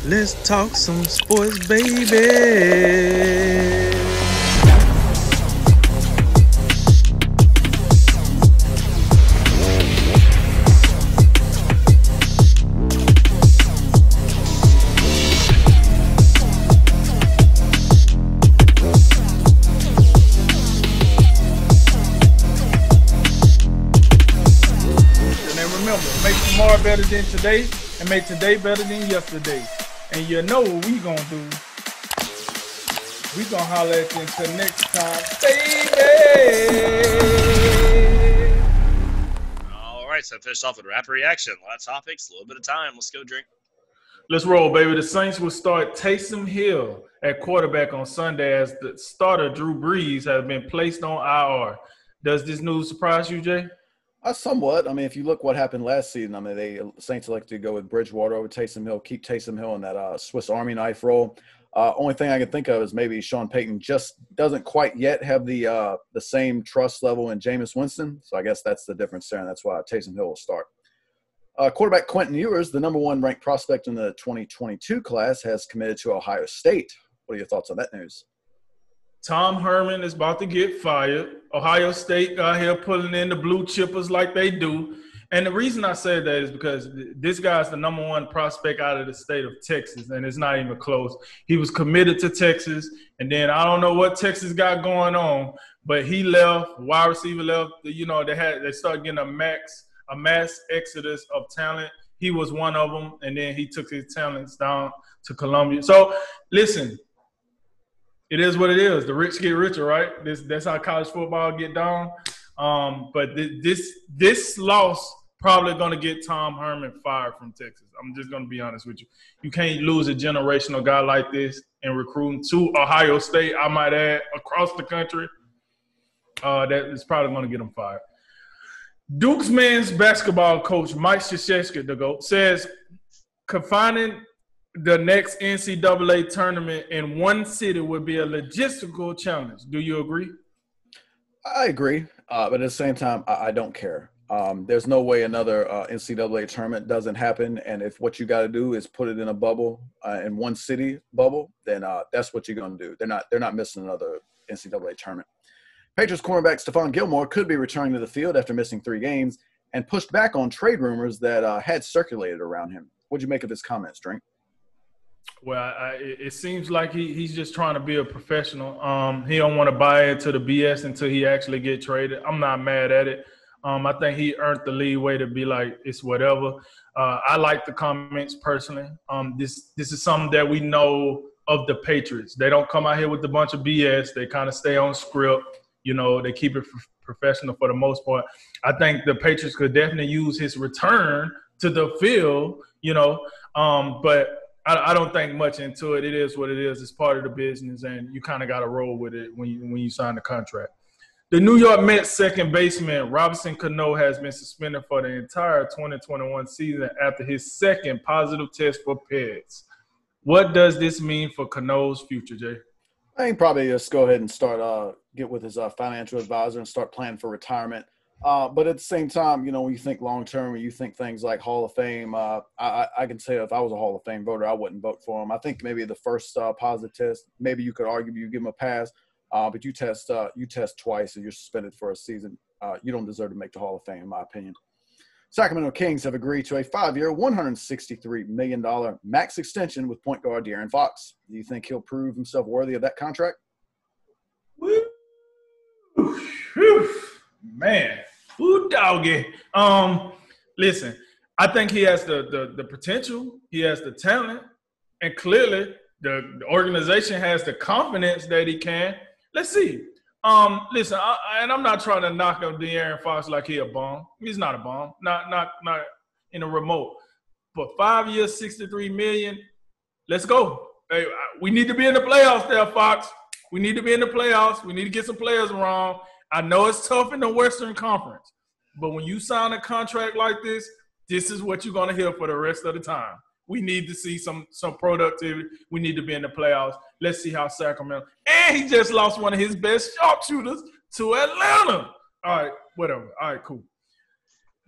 Let's talk some sports, baby. Make tomorrow better than today and make today better than yesterday. And you know what we gonna do. We gonna holler at you until next time, baby. All right, so finished off with rapid reaction. A lot of topics, a little bit of time. Let's go drink. Let's roll, baby. The Saints will start Taysom Hill at quarterback on Sunday as the starter Drew Brees has been placed on IR. Does this news surprise you, Jay? Somewhat. I mean, if you look what happened last season, I mean, the Saints elected to go with Bridgewater over Taysom Hill, keep Taysom Hill in that Swiss Army knife role. Only thing I can think of is maybe Sean Payton just doesn't quite yet have the same trust level in Jameis Winston. So I guess that's the difference there, and that's why Taysom Hill will start. Quarterback Quentin Ewers, the number one ranked prospect in the 2022 class, has committed to Ohio State. What are your thoughts on that news? Tom Herman is about to get fired. Ohio State got here pulling in the blue chippers like they do. And the reason I say that is because this guy's the number one prospect out of the state of Texas, and it's not even close. He was committed to Texas, and then I don't know what Texas got going on, but he left, wide receiver left. You know, they started getting a mass exodus of talent. He was one of them, and then he took his talents down to Columbia. So, listen. It is what it is. The rich get richer, right? That's how college football get down. But this loss probably going to get Tom Herman fired from Texas. I'm just going to be honest with you. You can't lose a generational guy like this and recruiting to Ohio State, I might add, across the country. That is probably going to get him fired. Duke's men's basketball coach, Mike Krzyzewski, says confining the next NCAA tournament in one city would be a logistical challenge. Do you agree? I agree, but at the same time, I don't care. There's no way another NCAA tournament doesn't happen, and if what you got to do is put it in a bubble, in one city bubble, then that's what you're going to do. They're not missing another NCAA tournament. Patriots cornerback Stephon Gilmore could be returning to the field after missing 3 games and pushed back on trade rumors that had circulated around him. What'd you make of his comments, Drink? Well, it seems like he's just trying to be a professional. He don't want to buy into the BS until he actually get traded. I'm not mad at it. I think he earned the leeway to be like, it's whatever. I like the comments personally. This is something that we know of the Patriots. They don't come out here with a bunch of BS. They kind of stay on script. You know, they keep it professional for the most part. I think the Patriots could definitely use his return to the field, you know, but I don't think much into it. It is what it is. It's part of the business, and you kind of got to roll with it when you sign the contract. The New York Mets second baseman Robinson Cano has been suspended for the entire 2021 season after his second positive test for PEDs. What does this mean for Cano's future, Jay? I think probably just go ahead and start get with his financial advisor and start planning for retirement. But at the same time, you know, when you think long-term, when you think things like Hall of Fame, I can say if I was a Hall of Fame voter, I wouldn't vote for him. I think maybe the first positive test, maybe you could argue you give him a pass, but you test twice and you're suspended for a season. You don't deserve to make the Hall of Fame, in my opinion. Sacramento Kings have agreed to a 5-year, $163 million max extension with point guard De'Aaron Fox. Do you think he'll prove himself worthy of that contract? Woo! Man. Ooh, doggy. Listen, I think he has the potential. He has the talent. And clearly, the organization has the confidence that he can. Let's see. Listen, and I'm not trying to knock up De'Aaron Fox like he a bum. He's not a bum. Not in a remote. But 5 years, $63 million, let's go. Hey, we need to be in the playoffs there, Fox. We need to be in the playoffs. We need to get some players around. I know it's tough in the Western Conference, but when you sign a contract like this is what you're going to hear for the rest of the time. We need to see some productivity. We need to be in the playoffs. Let's see how Sacramento – and he just lost one of his best sharpshooters to Atlanta. All right, whatever. All right, cool.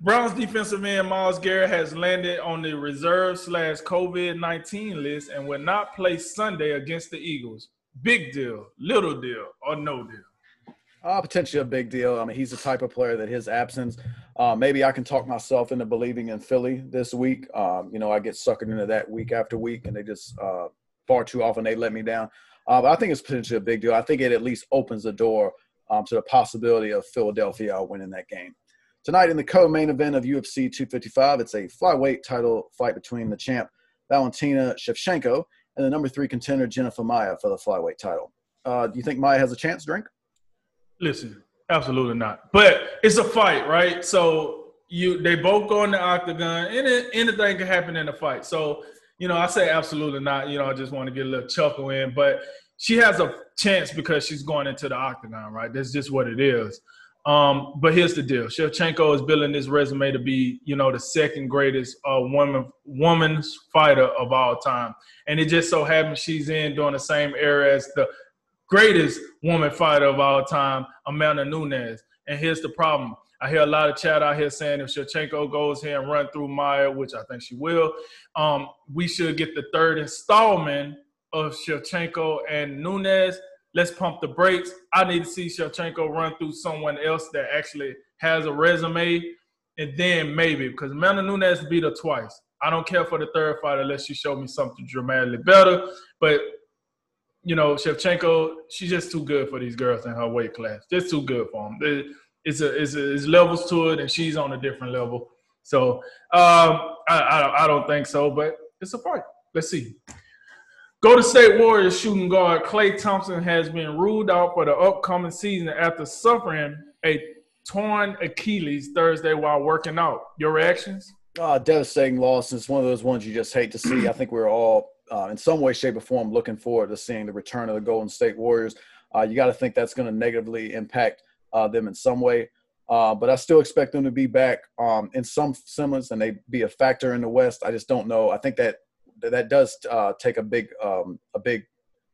Browns defensive end Myles Garrett has landed on the reserve/COVID-19 list and will not play Sunday against the Eagles. Big deal, little deal, or no deal? Potentially a big deal. I mean, he's the type of player that his absence, maybe I can talk myself into believing in Philly this week. I get suckered into that week after week, and they just far too often they let me down. But I think it's potentially a big deal. I think it at least opens the door to the possibility of Philadelphia winning that game. Tonight in the co-main event of UFC 255, it's a flyweight title fight between the champ Valentina Shevchenko and the number 3 contender Jennifer Maia for the flyweight title. Do you think Maia has a chance, Drink? Listen, absolutely not. But it's a fight, right? So they both go in the octagon, and anything can happen in the fight. So, I say absolutely not. I just want to get a little chuckle in. But she has a chance because she's going into the octagon, right? That's just what it is. But here's the deal. Shevchenko is building this resume to be, the second greatest woman's fighter of all time. And it just so happens she's during the same era as the greatest woman fighter of all time, Amanda Nunes. And here's the problem. I hear a lot of chat out here saying if Shevchenko goes here and run through Maia, which I think she will, we should get the third installment of Shevchenko and Nunes. Let's pump the brakes. I need to see Shevchenko run through someone else that actually has a resume, and then maybe, because Amanda Nunes beat her twice. I don't care for the third fight unless she showed me something dramatically better. But, Shevchenko, she's just too good for these girls in her weight class. Just too good for them. It's levels to it, and she's on a different level. So I don't think so, but it's a fight. Let's see. Golden State Warriors shooting guard Klay Thompson has been ruled out for the upcoming season after suffering a torn Achilles Thursday while working out. Your reactions? Devastating loss. It's one of those ones you just hate to see. I think we're all, in some way, shape, or form, looking forward to seeing the return of the Golden State Warriors. You got to think that's going to negatively impact them in some way. But I still expect them to be back in some semblance, and they be a factor in the West. I just don't know. I think that does take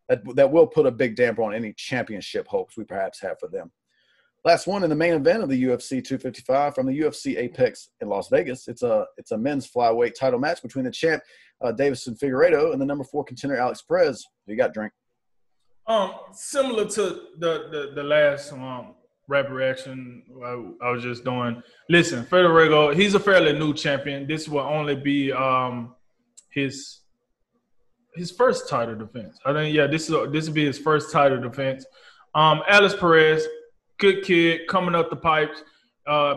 that will put a big damper on any championship hopes we perhaps have for them. Last one in the main event of the UFC 255 from the UFC Apex in Las Vegas. It's a men's flyweight title match between the champ Davison Figueiredo and the number 4 contender Alex Perez. Who you got, Drink? Similar to the last rap reaction I was just doing. Listen, Figueiredo, he's a fairly new champion. This will only be his first title defense. I think, this will be his first title defense. Alex Perez, good kid, coming up the pipes,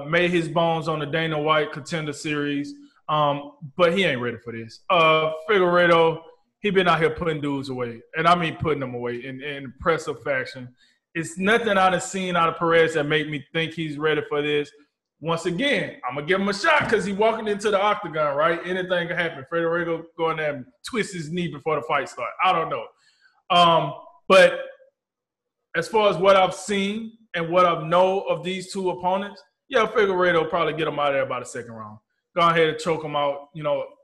made his bones on the Dana White Contender Series, but he ain't ready for this. Figueiredo, he been out here putting dudes away, and I mean putting them away in impressive fashion. It's nothing I've seen out of Perez that make me think he's ready for this. Once again, I'm going to give him a shot because he's walking into the octagon, right? Anything can happen. Figueiredo go in there and twist his knee before the fight starts. I don't know. But as far as what I've seen and what I know of these two opponents, Figueiredo will probably get him out of there by the second round. Go ahead and choke him out,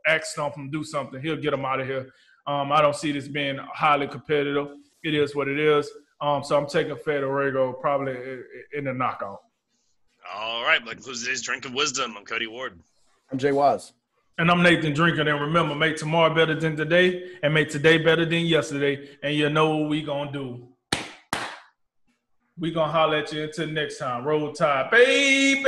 axe stomp him, do something. He'll get him out of here. I don't see this being highly competitive. It is what it is. So I'm taking Figueiredo probably in the knockout. All right, that concludes today's Drink of Wisdom. I'm Cody Ward. I'm Jay Wise. And I'm Nathan Drinker. And remember, make tomorrow better than today and make today better than yesterday. And you know what we going to do. We going to holler at you until next time. Roll Tide, baby.